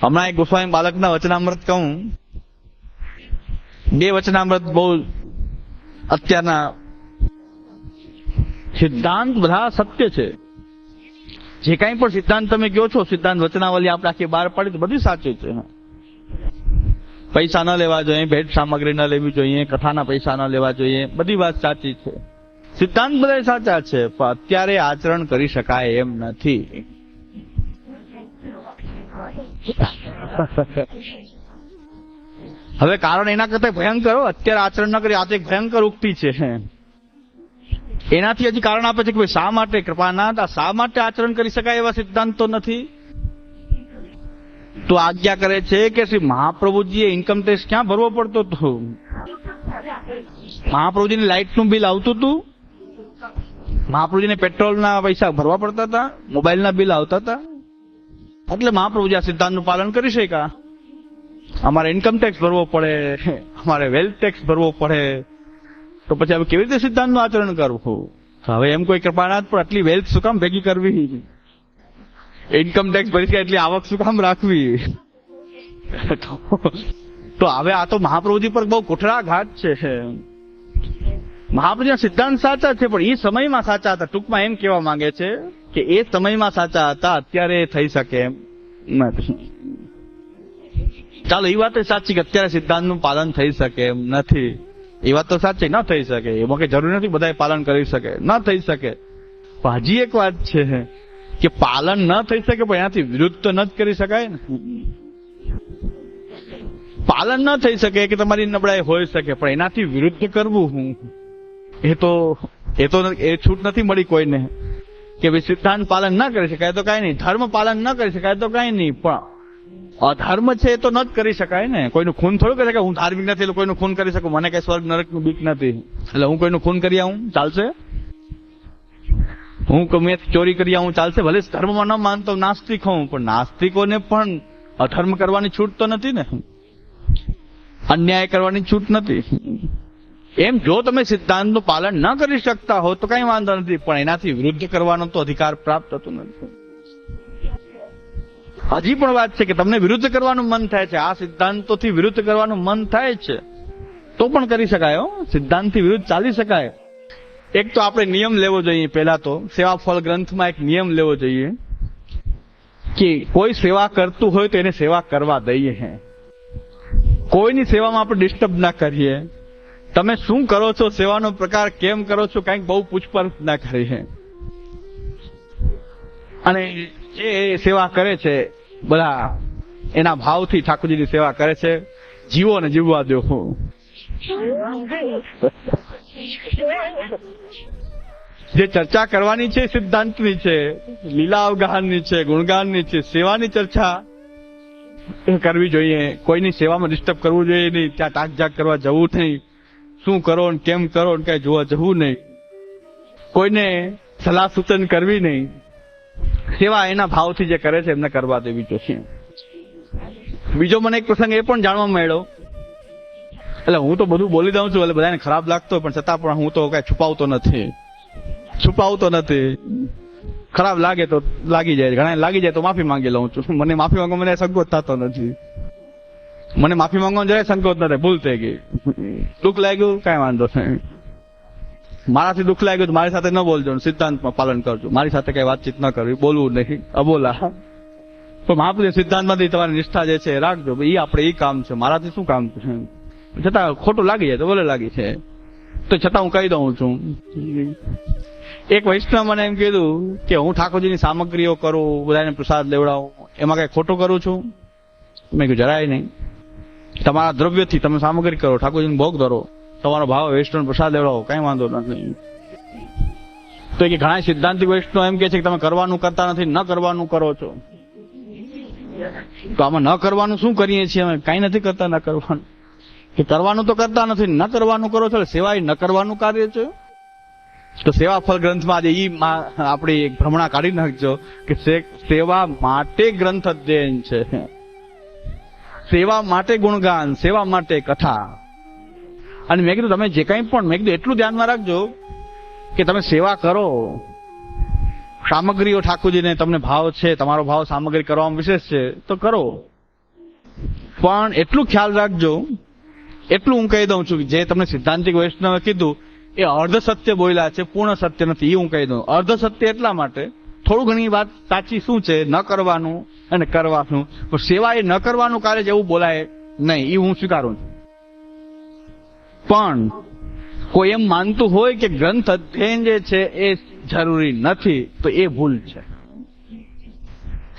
હમણાં એક ગોસ્વામી બાલકના વચનામૃત કહું. બે વચનામૃત બહુ અત્યારના સિદ્ધાંત બધા સત્ય છે. જે કાંઈ પણ સિદ્ધાંત તમે કહો છો, સિદ્ધાંત વચનાવલી આપણે આખી બહાર પાડી તો બધી સાચી છે. પૈસા ન લેવા જોઈએ, ભેટ સામગ્રી ન લેવી જોઈએ, કથાના પૈસા ન લેવા જોઈએ, બધી વાત સાચી છે. સિદ્ધાંત બધા સાચા છે, પણ અત્યારે આચરણ કરી શકાય એમ નથી. હવે કારણ એના કરતા ભયંકર, અત્યારે આચરણ ન કરી, આ તો એક ભયંકર ઉક્તિ છે. એનાથી હજી કારણ આપે છે કે ભાઈ શા માટે કૃપાનાથ, શા માટે આચરણ કરી શકાય એવા સિદ્ધાંત તો નથી. તો આજ્ઞા કરે છે કે શ્રી મહાપ્રભુજીએ ઇન્કમ ટેક્સ ક્યાં ભરવો પડતો હતો? મહાપ્રભુજીને લાઇટનું બિલ આવતું હતું, મહાપ્રભુજીને પેટ્રોલના પૈસા ભરવા પડતા હતા, મોબાઈલના બિલ આવતા હતા. એટલે મહાપ્રભુજી આ સિદ્ધાંતનું પાલન કરી શક્યા. અમારે ઇન્કમ ટેક્સ ભરવો પડે, અમારે વેલ્થ ટેક્સ ભરવો પડે, તો પછી હવે કેવી રીતે સિદ્ધાંતનું આચરણ કરવું? હવે એમ કોઈ કૃપાનાથ પણ આટલી વેલ્થ શું કામ ભેગી કરવી? ઇન્કમ ટેક્સ ભરી શકે એટલી આવક શું કામ રાખવી? તો હવે આ તો મહાપ્રભુજી પર બહુ કુઠળાઘાત છે. મહાપ્રભુજીના સિદ્ધાંત સાચા છે, પણ એ સમયમાં સાચા હતા. ટૂંકમાં એમ કહેવા માંગે છે કે એ સમયમાં સાચા હતા, અત્યારે થઈ શકે એમ નથી. ચાલો, એ વાત સાચી કે અત્યારે સિદ્ધાંતનું પાલન થઈ શકે એમ નથી. એ વાત તો સાચી, ન થઈ શકે એમાં કઈ જરૂર નથી બધા પાલન કરી શકે, ન થઈ શકે. પણ હજી એક વાત છે કે પાલન ન થઈ શકે પણ એનાથી વિરુદ્ધ તો ન જ કરી છકાય ને. પાલન ન થઈ શકે કે તમારી નબળાઈ હોઈ શકે, પણ એનાથી વિરુદ્ધ કરવું એ છૂટ નથી મળી કોઈને કે ભાઈ સિદ્ધાંત પાલન ન કરી શકાય તો કઈ નહીં, ધર્મ પાલન ન કરી શકાય તો કઈ નહીં, પણ અધર્મ છે એ તો ન જ કરી શકાય ને. કોઈનું ખૂન થોડું કરી શકાય. હું ધાર્મિક નથી એટલે કોઈનું ખૂન કરી શકું, મને કઈ સ્વર્ગ નરકનું બીક નથી એટલે હું કોઈનું ખૂન કરી આવું ચાલશે? હું મેં ચોરી કરી આવું ચાલશે? ભલે ધર્મમાં ન માનતો નાસ્તિક હોઉં, પણ નાસ્તિકોને પણ અધર્મ કરવાની છૂટ તો નથી ને, અન્યાય કરવાની છૂટ નથી. એમ જો તમે સિદ્ધાંતનું પાલન ન કરી શકતા હો તો કઈ વાંધો નથી, પણ એનાથી વિરુદ્ધ કરવાનો તો અધિકાર પ્રાપ્ત થતો નથી. હજી પણ વાત છે કે તમને વિરુદ્ધ કરવાનું મન થાય છે, આ સિદ્ધાંતોથી વિરુદ્ધ કરવાનું મન થાય છે તો પણ કરી શકાય. સિદ્ધાંતથી વિરુદ્ધ ચાલી શકાય. એક તો આપણે નિયમ લેવો જોઈએ. પહેલા તો સેવા ફળ ગ્રંથમાં એક નિયમ લેવો જોઈએ કે કોઈ સેવા કરતું હોય તો એને સેવા કરવા દઈએ. કોઈની સેવામાં આપણે ડિસ્ટર્બ ના કરીએ. તમે શું કરો છો, સેવાનો પ્રકાર કેમ કરો છો, કંઈક બહુ પૂછપરછ ના કરીએ. અને જે સેવા કરે છે બધા એના ભાવથી ઠાકોરજીની સેવા કરે છે. જીવો ને જીવવા દો. જે ચર્ચા કરવાની છે સિદ્ધાંતની છે, લીલા અવગાહનની છે, ગુણગાનની છે, સેવાની ચર્ચા કરવી જોઈએ. કોઈની સેવામાં ડિસ્ટર્બ કરવું જોઈએ નહીં, ત્યાં તાકજાક કરવા જવું નહીં, શું કરો ને કેમ કરો ને કઈ જોવા જવું નહીં, કોઈને સલાહ સૂચન કરવી નહીં. સેવા એના ભાવથી જે કરે છે એમને કરવા દેવી જોઈએ. બીજો મને એક પ્રસંગ એ પણ જાણવા મળ્યો, એટલે હું તો બધું બોલી દઉં છું, એટલે બધાને ખરાબ લાગતો પણ છતાં પણ હું તો કઈ છુપાવતો નથી. ખરાબ લાગે તો લાગી જાય, ઘણા લાગી જાય તો માફી માંગી લઉં છું. મને માફી માંગવા મને સંકોચ થતો નથી. મને માફી માંગવાનો જરાય સંકોચ નથી, ભૂલ થઈ ગઈ. દુઃખ લાગ્યું કઈ વાંધો નહીં. મારાથી દુઃખ લાગ્યું તો મારી સાથે ન બોલજો, સિદ્ધાંતમાં પાલન કરજો. મારી સાથે કઈ વાતચીત ન કરવી, બોલવું નહીં, અબોલા. પણ મહાપ્રભુ સિદ્ધાંતમાંથી તમારી નિષ્ઠા જે છે રાખજો. એ આપણે એ કામ છે, મારાથી શું કામ છે. છતાં ખોટું લાગી જાય તો બોલે લાગી છે તો છતાં હું કહી દઉં છું. એક વૈષ્ણવ મને એમ કીધું કે હું ઠાકોરજીની સામગ્રીઓ કરું, બધાને પ્રસાદ લેવડાવું, એમાં કઈ ખોટું કરું છું? મેં કીધું જરાય નહીં. તમારા દ્રવ્યથી તમે સામગ્રી કરો, ઠાકોરજીને ભોગ ધરો, તમારો ભાવ વૈષ્ણવ પ્રસાદ લેવડાવો, કઈ વાંધો નથી. તો કે ઘણા સિદ્ધાંતિક વૈષ્ણવ એમ કે છે કે તમે કરવાનું કરતા નથી, ન કરવાનું કરો છો. તો આમાં ન કરવાનું શું કરીએ છીએ અમે? કઈ નથી કરતા ન કરવાનું. કે કરવાનું તો કરતા નથી, ન કરવાનું કરો છો, સેવા ન કરવાનું કાર્ય છે. તો સેવા ફળ ગ્રંથમાં આજે ઈ આપણી એક ભ્રમણા કાઢી નાખજો કે સેવા માટે ગ્રંથ અધ્યયન છે, સેવા માટે ગુણગાન, સેવા માટે કથા. અને મેં કીધું તમે જે કંઈ પણ, મેં કીધું એટલું ધ્યાનમાં રાખજો કે તમે સેવા કરો, સામગ્રીઓ ઠાકોરજીને તમને ભાવ છે, તમારો ભાવ સામગ્રી કરવામાં વિશેષ છે તો કરો, પણ એટલું ખ્યાલ રાખજો, એટલું હું કહી દઉં છું કે જે તમને સિદ્ધાંતિક વૈષ્ણવે કીધું એ અર્ધ સત્ય બોલ્યા છે, પૂર્ણ સત્ય નથી. એ હું કહી દઉં. અર્ધ સત્ય એટલા માટે થોડું ઘણી વાત સાચી શું છે, ન કરવાનું અને કરવાનું, પણ સેવા એ ન કરવાનું કાર્ય જેવું બોલાય નહીં, એ હું સ્વીકારું છું. પણ કોઈ એમ માનતું હોય કે ગ્રંથ અધ્યયન જે છે એ જરૂરી નથી, તો એ ભૂલ છે.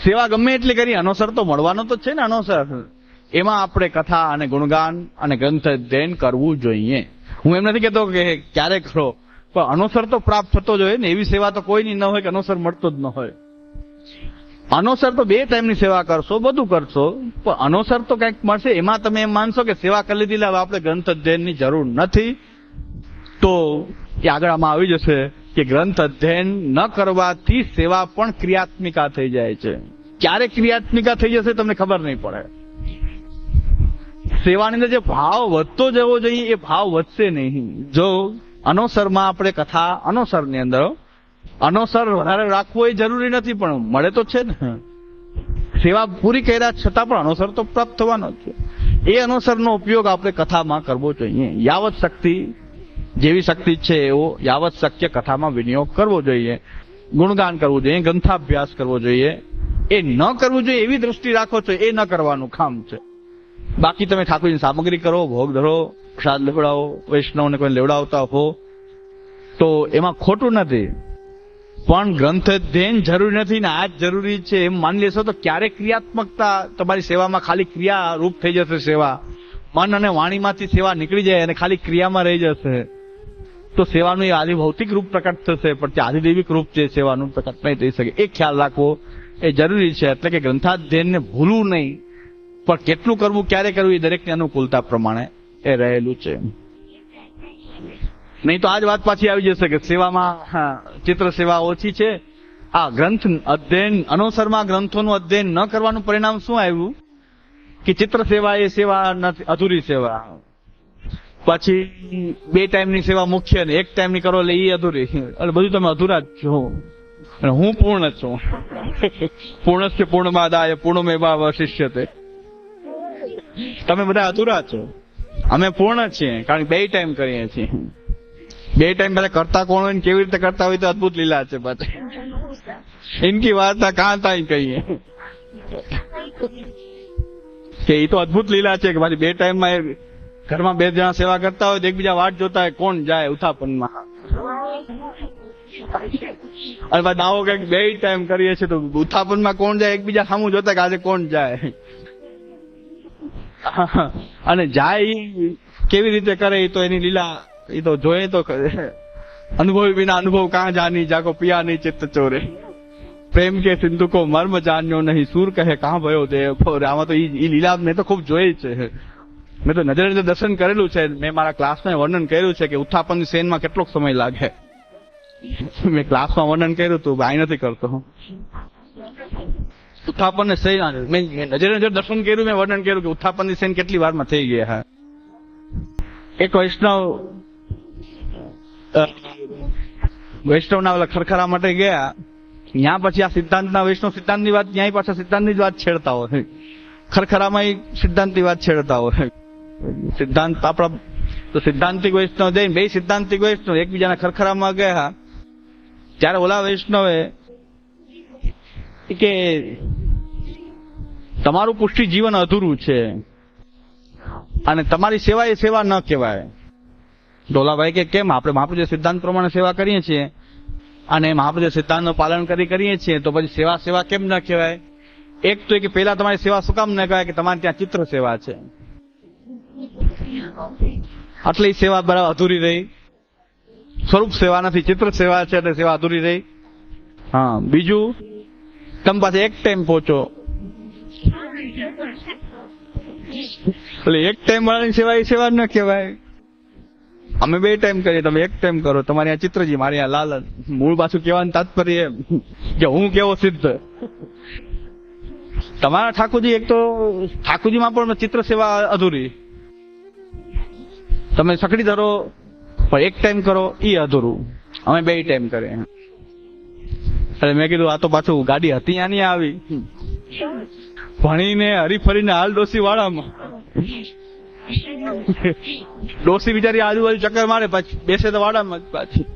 સેવા ગમે એટલી કરી, અનુસર તો મળવાનો તો છે ને. અનુસર એમાં આપણે કથા અને ગુણગાન અને ગ્રંથ અધ્યયન કરવું જોઈએ. હું એમ નથી કહેતો કે ક્યારે કરો, પણ અનુસર તો પ્રાપ્ત થતો જ હોય ને. એવી સેવા તો કોઈની ન હોય કે અનુસર મળતો જ ન હોય. અનુસર તો 2 ટાઈમની સેવા કરશો, બધું કરશો, પણ અનુસર તો કંઈક મળશે. એમાં તમે એમ માનશો કે સેવા કરી લીધી, હવે આપણે ગ્રંથ અધ્યયનની જરૂર નથી, તો એ આગળ આમાં આવી જશે કે ગ્રંથ અધ્યયન ન કરવાથી સેવા પણ ક્રિયાત્મિકા થઈ જાય છે. ક્યારે ક્રિયાત્મિકા થઈ જશે તમને ખબર નહીં પડે. સેવાની અંદર જે ભાવ વધતો જવો જોઈએ એ ભાવ વધશે નહીં. જો અનુસરમાં આપણે કથા અનુસરની અંદર અનુસર વધારે રાખવો એ જરૂરી નથી, પણ મળે તો છે ને. સેવા પૂરી કર્યા છતાં પણ અનુસર તો પ્રાપ્ત થવાનો છે. એ અનુસરનો ઉપયોગ આપણે કથામાં કરવો જોઈએ. યાવત શક્તિ, જેવી શક્તિ છે એવો યાવત શક્ય કથામાં વિનિયોગ કરવો જોઈએ. ગુણગાન કરવું જોઈએ, ગ્રંથાભ્યાસ કરવો જોઈએ. એ ન કરવું જોઈએ એવી દ્રષ્ટિ રાખો છો, એ ન કરવાનું કામ છે. બાકી તમે ઠાકોરજીની સામગ્રી કરો, ભોગ ધરો, પ્રસાદ લેવડાવો, વૈષ્ણવને કોઈ લેવડાવતા હો તો એમાં ખોટું નથી. પણ ગ્રંથ અધ્યયન જરૂરી નથી ને આ જ જરૂરી છે એમ માની લેશો તો ક્યારેક ક્રિયાત્મકતા તમારી સેવામાં ખાલી ક્રિયા રૂપ થઈ જશે. સેવા મન અને વાણીમાંથી સેવા નીકળી જાય અને ખાલી ક્રિયામાં રહી જશે, તો સેવાનું એ આદિ ભૌતિક રૂપ પ્રકટ થશે, પણ તે આદિદૈવિક રૂપ છે સેવાનું પ્રકટ નહીં થઈ શકે. એ ખ્યાલ રાખવો એ જરૂરી છે. એટલે કે ગ્રંથાધ્યયનને ભૂલવું નહીં, પણ કેટલું કરવું, ક્યારે કરવું એ દરેકની અનુકૂળતા પ્રમાણે એ રહેલું છે. નહીં તો આ જ વાત પાછી આવી જશે કે સેવામાં ચિત્ર સેવા ઓછી છે. આ ગ્રંથ અધ્યયન અનુસરમાં ગ્રંથોનું અધ્યયન ન કરવાનું પરિણામ શું આવ્યું કે ચિત્ર સેવા એ સેવા નથી, અધૂરી સેવા. પછી 2 ટાઈમની સેવા મુખ્ય ને 1 ટાઈમની કરો એટલે એ અધૂરી. એટલે બધું તમે અધૂરા જ છો અને હું પૂર્ણ છું. પૂર્ણસ્ય પૂર્ણમાદાય પૂર્ણમેવાવશિષ્યતે. તમે બધા અધૂરા છો, અમે પૂર્ણ છીએ, કારણ કે 2 ટાઈમ કરીએ છીએ. 2 ટાઈમ પહેલા કરતા કોણ હોય ને કેવી રીતે કરતા હોય તો અદભુત લીલા છે. પાછી ઇનકી વાર્તા કહાં તાઈ કહીએ કે એ તો અદભુત લીલા છે કે પાછી 2 ટાઈમમાં ઘરમાં 2 જણા સેવા કરતા હોય તો એકબીજા વાટ જોતા હોય કોણ જાય ઉત્થાપનમાં. અને પાછા દાવો કે 2 ટાઈમ કરીએ છીએ તો ઉત્થાપનમાં કોણ જાય એકબીજા સામું જોતા કે આજે કોણ જાય. અને જાય કેવી રીતે કરે એ તો એની લીલા, એ તો જોઈએ તો અનુભવી વિના અનુભવ કાં જાની, જાકો પિયા નહીં ચિત્ત ચોરે. પ્રેમ કે સિંધુ કો મર્મ જાણ્યો નહીં, સૂર કહે કાં ભયો દેવ. આમાં તો એ લીલા મેં તો ખૂબ જોઈ છે. મેં તો નજરે નજર દર્શન કરેલું છે. મેં મારા ક્લાસમાં વર્ણન કર્યું છે કે ઉત્થાપનની સેનમાં કેટલો સમય લાગે. મેં ક્લાસમાં વર્ણન કર્યું હતું, આ નથી કરતો. ઉત્થાપનને સેન મેં નજરે નજર દર્શન કર્યું, મેં વર્ણન કર્યું કે ઉત્થાપનની સેન કેટલી વારમાં થઈ ગઈ. હા, એક વૈષ્ણવના ઓલા ખરખરા માટે ગયા, ત્યાં પછી આ સિદ્ધાંતના વૈષ્ણવ સિદ્ધાંતની વાત, ત્યાં પાછા સિદ્ધાંતની જ વાત છેડતા હોય. ખરખરામાં સિદ્ધાંતની વાત છેડતા હોય. સિદ્ધાંત આપણા તો સિદ્ધાંતિક વૈષ્ણવ જઈને 2 સિદ્ધાંતિક વૈષ્ણવ એકબીજાના ખરખરામાં ગયા, ત્યારે ઓલા વૈષ્ણવે કે તમારું પુષ્ટિ જીવન અધૂરું છે અને તમારી સેવા એ સેવા ન કહેવાય. ડોલાભાઈ કે કેમ? આપણે મહાપ્રભુ સિદ્ધાંત પ્રમાણે સેવા કરીએ છીએ અને મહાપ્રભુ સિદ્ધાંતનું પાલન કરીએ છીએ, તો પછી સેવા કેમ ન કહેવાય? એક તો કે પહેલા તમારી સેવા શું કામ ન કહેવાય કે તમારે ત્યાં ચિત્ર સેવા છે, એટલે સેવા બરાબર અધૂરી રહી. સ્વરૂપ સેવા નથી, ચિત્ર સેવા છે એટલે સેવા અધૂરી રહી. હા, બીજું તમે પાસે 1 ટાઈમ પહોંચો એટલે 1 ટાઈમ વાળાની સેવા એ સેવા ન કહેવાય. અમે 2 ટાઈમ કરીએ, તમે 1 ટાઈમ કરો. તમારે આ ચિત્રજી, મારે આ લાલન. મૂળ પાછું કહેવાનું તાત્પર્ય એમ કે હું કેવો સિદ્ધ. તમારા ઠાકોરજી, એક તો ઠાકોરજીમાં પણ ચિત્ર સેવા અધૂરી. તમે સકડી ધરો પણ 1 ટાઈમ કરો એ અધૂરું. અમે 2 ટાઈમ કરીએ. એટલે મેં કીધું આ તો પાછું ગાડી હતી આની આવી. ભણીને હરીફરીને હાલ ડોસી વાળામાં. ડોસી બિચારી આજુબાજુ ચક્કર મારે, પછી બેસે તો વાડામાં જ પાછી.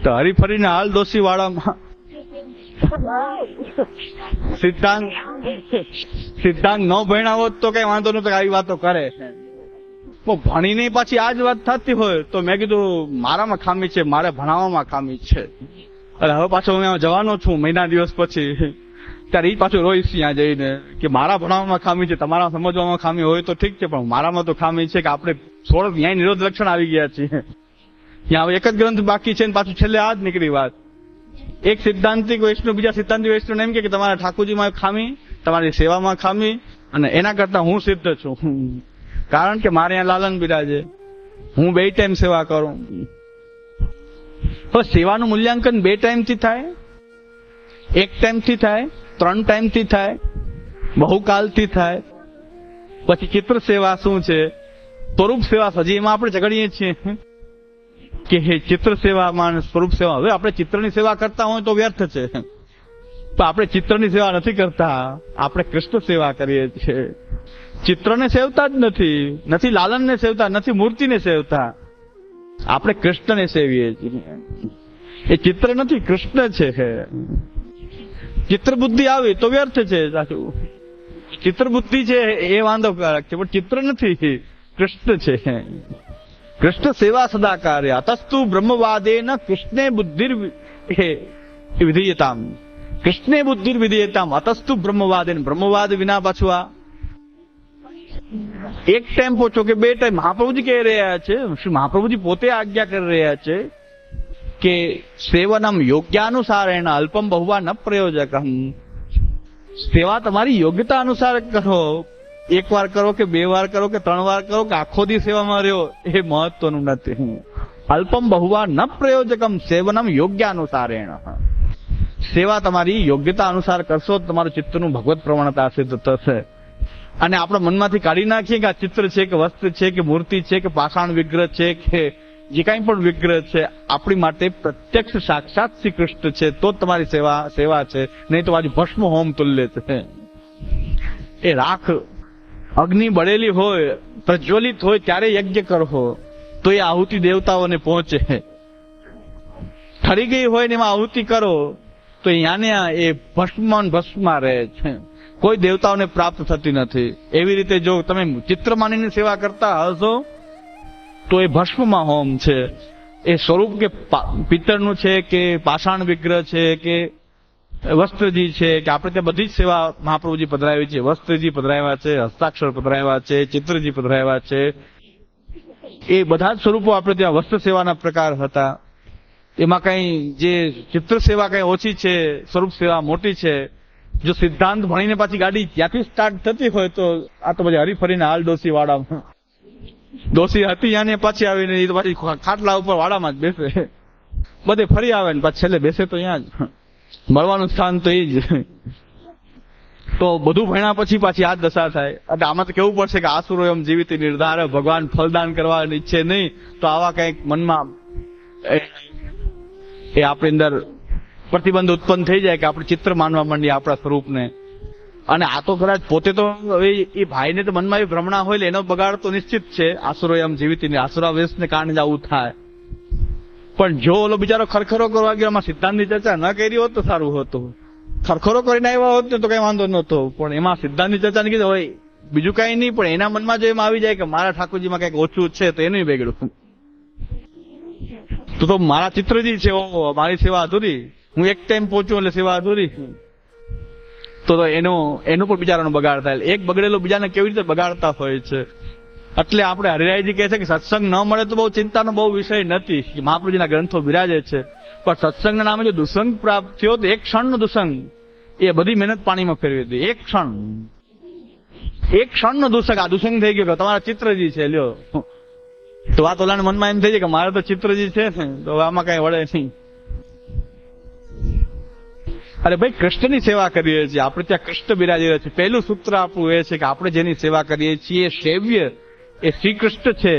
તો હરીફરીને હાલ ડોસી વાડામાં. સિદ્ધાંત ન ભણ્યા હોત તો કઈ વાંધો નતો, આવી વાતો કરે. ભણીને પાછી આ જ વાત થતી હોય તો મેં કીધું મારામાં ખામી છે, મારે ભણાવવામાં ખામી છે. અને હવે પાછો હું જવાનો છું મહિના દિવસ પછી, ત્યારે એ પાછું રોઈશ ત્યાં જઈને કે મારા ભણાવવામાં ખામી છે, તમારા સમજવામાં ખામી હોય તો ઠીક છે, પણ મારામાં તો ખામી છે કે આપણે થોડોક ન્યાય નિરોધ લક્ષણ આવી ગયા છીએ. ત્યાં હવે એક જ ગ્રંથ બાકી છે ને પાછું છેલ્લે આ જ નીકળી વાત. એક સિદ્ધાંતિક વૈષ્ણવ બીજા સિદ્ધાંતિક વૈષ્ણવ એમ કે તમારા ઠાકોરજીમાં ખામી, તમારી સેવામાં ખામી, અને એના કરતા હું સિદ્ધ છું, કારણ કે મારે અહીંયા લાલન બિરાજે, હું 2 ટાઈમ સેવા કરું. તો સેવાનું મૂલ્યાંકન 2 ટાઈમથી થાય, 1 ટાઈમથી થાય, 3 ટાઈમથી થાય, બહુકાલથી થાય. પછી ચિત્ર સેવા શું છે, સ્વરૂપ સેવા, હજી એમાં આપણે ઝઘડીએ છીએ કે હે ચિત્ર સેવામાં સ્વરૂપ સેવા. હવે આપણે ચિત્રની સેવા કરતા હોય તો વ્યર્થ છે, પણ આપણે ચિત્રની સેવા નથી કરતા, આપણે કૃષ્ણ સેવા કરીએ છીએ. ચિત્રને સેવતા જ નથી લાલનને સેવતા, નથી મૂર્તિને સેવતા, આપણે કૃષ્ણને સેવીએ છીએ. એ ચિત્ર નથી, કૃષ્ણ છે. ચિત્ર બુદ્ધિ આવી તો વ્યર્થ છે. સાચું, ચિત્ર બુદ્ધિ છે એ વાંધોકારક છે, પણ ચિત્ર નથી, કૃષ્ણ છે. કૃષ્ણ સેવા સદા કાર્ય. અતસ્તુ બ્રહ્મવાદેન કૃષ્ણે બુદ્ધિર વિધીયતામ. કૃષ્ણે બુદ્ધિર વિધીયતામ અતસ્તુ બ્રહ્મવાદેન. બ્રહ્મવાદ વિના પાછું આ 1 ટાઈમ પહોંચો કે 2 ટાઈમ. મહાપ્રભુજી કહી રહ્યા છે, શ્રી મહાપ્રભુજી પોતે આજ્ઞા કરી રહ્યા છે કે સેવનમ યોગ્યાનુસારેણ અલ્પમ બહુવા ન પ્રયોજકમ. સેવા તમારી યોગ્યતા અનુસાર કરો. 1 વાર કરો કે 2 વાર કરો કે 3 વાર કરો કે આખો દી સેવામાં રહ્યો એ મહત્વનું નથી. અલ્પમ બહુવા ન પ્રયોજકમ સેવનમ યોગ્યાનુસારેણ. સેવા તમારી યોગ્યતા અનુસાર કરશો તો તમારું ચિત્તનું ભગવત પ્રવણતા સિદ્ધ થશે. અને આપણા મનમાંથી કાઢી નાખીએ કે આ ચિત્ર છે કે વસ્ત્ર છે કે મૂર્તિ છે કે પાષાણ વિગ્રહ છે કે જે કાંઈ પણ વિગ્રહ છે, આપણી માટે પ્રત્યક્ષ સાક્ષાત શ્રી કૃષ્ણ છે, તો જ તમારી સેવા છે. નહીં તો આજે ભસ્મ હોમ તુલ્ય છે. એ રાખ અગ્નિ બળેલી હોય, પ્રજ્વલિત હોય ત્યારે યજ્ઞ કરવો તો એ આહુતિ દેવતાઓને પહોંચે. ઠરી ગઈ હોય ને એમાં આહુતિ કરો તો અહીંયા એ ભસ્મમાં રહે છે, કોઈ દેવતાઓને પ્રાપ્ત થતી નથી. એવી રીતે જો તમે ચિત્ર માનીને સેવા કરતા હશો તો એ ભસ્મમાં હોમ છે. એ સ્વરૂપ કે પિત્તળનું છે કે પાષાણ વિગ્રહ છે કે વસ્ત્રજી છે કે આપણે ત્યાં બધી જ સેવા મહાપ્રભુજી પધરાવી છે. વસ્ત્રજી પધરાવ્યા છે, હસ્તાક્ષર પધરાવ્યા છે, ચિત્રજી પધરાવ્યા છે. એ બધા જ સ્વરૂપો આપણે ત્યાં વસ્ત્ર સેવાના પ્રકાર હતા. એમાં કઈ જે ચિત્ર સેવા કઈ ઓછી છે, સ્વરૂપ સેવા મોટી છે. જો સિદ્ધાંત ભણીને પાછી ગાડી ત્યાંથી સ્ટાર્ટ થતી હોય તો આ તો પછી હરીફરીને હાલ ડોસી વાડામાં. ડોસી હતી યાને પાછી આવીને એ તો પાછી ખાટલા ઉપર વાડામાં જ બેસે, બધે ફરી આવે ને પાછી છેલ્લે બેસે તો અહીંયા જ. મળવાનું સ્થાન તો એ જ. તો બધું ભણ્યા પછી પાછી આ જ દશા થાય. એટલે આમાં તો કેવું પડશે કે આસુરો એમ જીવિત નિર્ધાર, ભગવાન ફલદાન કરવાની ઈચ્છે નહીં, તો આવા કઈક મનમાં એ આપણી અંદર પ્રતિબંધ ઉત્પન્ન થઈ જાય કે આપણે ચિત્ર માનવા માંડીએ આપણા સ્વરૂપને. અને આ તો કદાચ પોતે તો હવે એ ભાઈને તો મનમાં એ ભ્રમણા હોય એટલે એનો બગાડ તો નિશ્ચિત છે. આસુરો એમ જીવિત આસુરાવેશને કારણે જ આવું થાય. પણ જો ઓલો બિચારો ખરખરો કરવા ગયો, એમાં સિદ્ધાંતની ચર્ચા ન કરી હોત તો સારું હતું. ખરખરો કરીને આવ્યા હોત ને તો કઈ વાંધો નતો, પણ એમાં સિદ્ધાંતની ચર્ચા ની કીધું હોય બીજું કઈ નહીં. પણ એના મનમાં જો એમ આવી જાય કે મારા ઠાકોરજીમાં કઈક ઓછું છે તો એનું બેગડું. તો મારા ચિત્રજી છે, મારી સેવા અધૂરી, હું 1 ટાઈમ પહોંચું એટલે સેવા અધૂરી. તો એનો પણ બિચારાનો બગાડ થાય. એક બગડેલો બીજાને કેવી રીતે બગાડતા હોય છે. એટલે આપણે હરિરાયજી કહે છે કે સત્સંગ ન મળે તો બહુ ચિંતાનો બહુ વિષય નથી. મહાપ્રભુજીના ગ્રંથો બિરાજે છે, પણ સત્સંગના નામે જો દુસંગ પ્રાપ્ત થયો તો 1 ક્ષણનો દુસંગ એ બધી મહેનત પાણીમાં ફેરવી હતી. 1 ક્ષણનો દુસંગ, આ દુસંગ થઈ ગયો કે તમારા ચિત્રજી છે લ્યો. તો આ તોલાના મનમાં એમ થઈ જાય કે મારે તો ચિત્રજી છે ને, તો આમાં કઈ વળે નહીં. અરે ભાઈ, કૃષ્ણની સેવા કરીએ છીએ આપણે, ત્યાં કૃષ્ણ બિરાજી રહ્યા છે. પહેલું સૂત્ર આપણું એ છે કે આપણે જેની સેવા કરીએ છીએ સેવ્ય એ શ્રી કૃષ્ણ છે,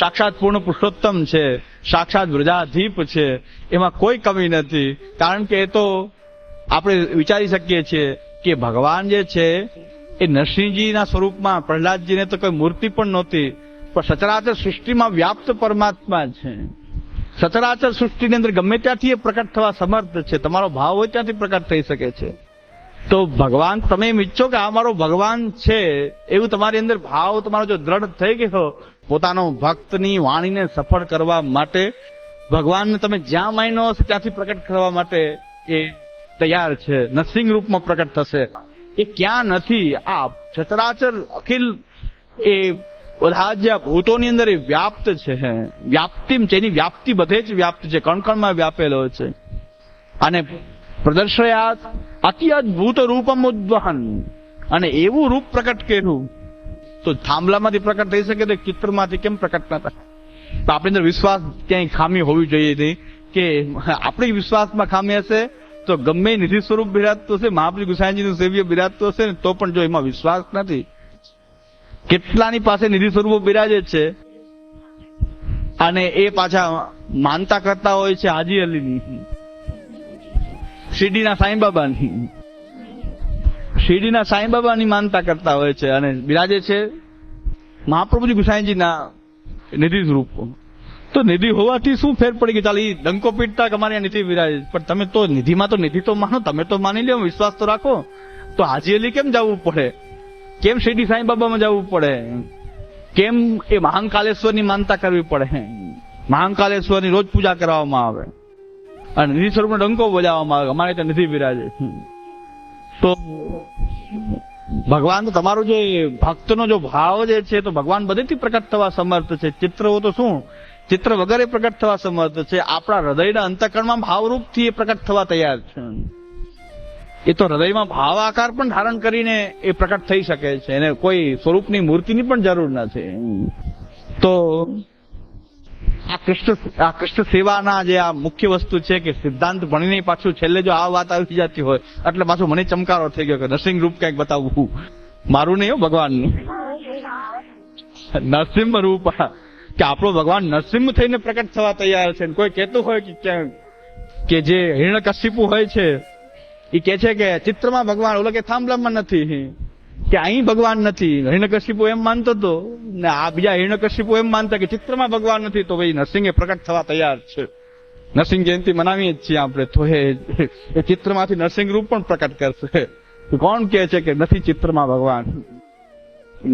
સાક્ષાત પૂર્ણ પુરુષોત્તમ છે, સાક્ષાત વ્રજાધીપ છે. એમાં કોઈ કમી નથી. કારણ કે એ તો આપણે વિચારી શકીએ છીએ કે ભગવાન જે છે એ નરસિંહજીના સ્વરૂપમાં પ્રહલાદજીને તો કોઈ મૂર્તિ પણ નહોતી, પણ સચરાચર સૃષ્ટિમાં વ્યાપ્ત પરમાત્મા છે. સચરાચર સૃષ્ટિની અંદર ગમે ત્યાંથી એ પ્રકટ થવા સમર્થ છે. તમારો ભાવ હોય ત્યાંથી પ્રકટ થઈ શકે છે. તો ભગવાન, તમે એમ ઈચ્છો કે આ મારો ભગવાન છે એવું તમારી અંદર ભાવ તમારો જો દ્રઢ થઈ ગયો, પોતાનો ભક્તની વાણીને સફળ કરવા માટે ભગવાનને તમે જ્યાં માયનો હશે ત્યાંથી પ્રકટ કરવા માટે એ તૈયાર છે. નરસિંહ રૂપમાં પ્રકટ થશે. એ ક્યાં નથી, આ સચરાચર અખિલ એ બધા જે ભૂતોની અંદર એ વ્યાપ્ત છે. વ્યાપ્તિમ છે, એની વ્યાપ્તિ બધે જ વ્યાપ્ત છે, કણકણમાં વ્યાપેલો છે. અને પ્રદર્શયાત અતિ અદભુત રૂપમ ઉદ્વહન, અને એવું રૂપ પ્રકટ કર્યું. તો થાંભલામાંથી પ્રકટ થઈ શકે તો ચિત્રમાંથી કેમ પ્રકટ ન થાય? તો આપણી અંદર વિશ્વાસ ક્યાંય ખામી હોવી જોઈએ નહીં, કે આપણી વિશ્વાસમાં ખામી હશે તો ગમે નિધિ સ્વરૂપ બિરાજતું હશે, મહાપ્રભુ ગુસાઈજીનું સેવ્ય બિરાજતું હશે ને તો પણ જો એમાં વિશ્વાસ નથી, કેટલાની પાસે નિધિ સ્વરૂપો બિરાજે છે અને એ પાછા માનતા કરતા હોય છે હાજી અલીની, શિરડીના સાંઈબાબાની માનતા કરતા હોય છે અને બિરાજે છે મહાપ્રભુજી ગુસાઈજીના નિધિ સ્વરૂપો. તો નિધિ હોવાથી શું ફેર પડી કે ચાલ એ ડંકો પીટતા કે અમારે નિધિ બિરાજે, પણ તમે તો નિધિમાં તો નિધિ તો માનો, તમે તો માની લો, વિશ્વાસ તો રાખો. તો હાજી અલી કેમ જવું પડે? કેમ શિરડી સાંઈબાબામાં જવું પડે? કેમ એ મહાકાલેશ્વરની માનતા કરવી પડે? મહાકાલેશ્વરની રોજ પૂજા કરવામાં આવે અને નિધિ સ્વરૂપનો ડંકો બજાવવામાં આવે, અમારે ત્યાં નિધિ બિરાજે. તો ભગવાન તો તમારો જે ભક્તનો જો ભાવ જે છે તો ભગવાન બધેથી પ્રકટ થવા સમર્થ છે. ચિત્ર હો તો શું, ચિત્ર વગરે પ્રકટ થવા સમર્થ છે. આપણા હૃદયના અંતઃકરણમાં ભાવરૂપથી એ પ્રકટ થવા તૈયાર છે. એ તો હૃદયમાં ભાવ આકાર પણ ધારણ કરીને એ પ્રકટ થઈ શકે છે, એને કોઈ સ્વરૂપની મૂર્તિની પણ જરૂર નથી. તો આ કૃષ્ણ સેવાના જે આ મુખ્ય વસ્તુ છે કે સિદ્ધાંત ભણીને પાછું છેલ્લે જો આ વાત આવી જતી હોય એટલે પાછું મને ચમકારો થઈ ગયો કે નરસિંહ રૂપ કંઈક બતાવવું, મારું નહીં, ભગવાનનું નરસિંહ રૂપ, કે આપણો ભગવાન નરસિંહ થઈને પ્રકટ થવા તૈયાર છે. કોઈ કહેતું હોય કે જે હિરણ્યકશિપુ હોય છે એ કે છે કે ચિત્રમાં ભગવાન, ઓલો કે થાંભલામાં નથી, કે અહીં ભગવાન નથી. હિરણ્યકશિપુ એમ માનતો હતો ને આ બીજા હિરણ્યકશિપુ એમ માનતા કે ચિત્રમાં ભગવાન નથી. તો ભાઈ નરસિંહ એ પ્રકટ થવા તૈયાર છે. નરસિંહ જયંતિ મનાવીએ જ છીએ આપણે, તો એ ચિત્રમાંથી નરસિંહ રૂપ પણ પ્રકટ કરશે. કોણ કહે છે કે નથી ચિત્રમાં ભગવાન?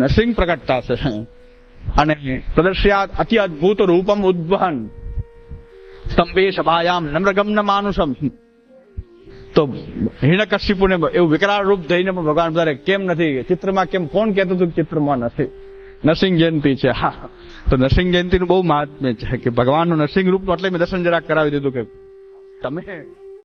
નરસિંહ પ્રકટ થશે. અને પ્રદર્શ્યાત અતિ અદભુત રૂપમ ઉદ્વહન સ્તંભે સભાયામ નમ્રગમ્ન માનુષમ. તો હિરણ્યકશિપુને એવું વિકરાળ રૂપ થઈને પણ ભગવાન બધા કેમ નથી ચિત્રમાં, કેમ કોણ કહેતું હતું ચિત્રમાં નથી? નરસિંહ જયંતિ છે. હા, તો નરસિંહ જયંતિનું બહુ મહાત્મ્ય છે કે ભગવાનનું નરસિંહ રૂપનું એટલે મેં દર્શન જરાક કરાવી દીધું કે તમે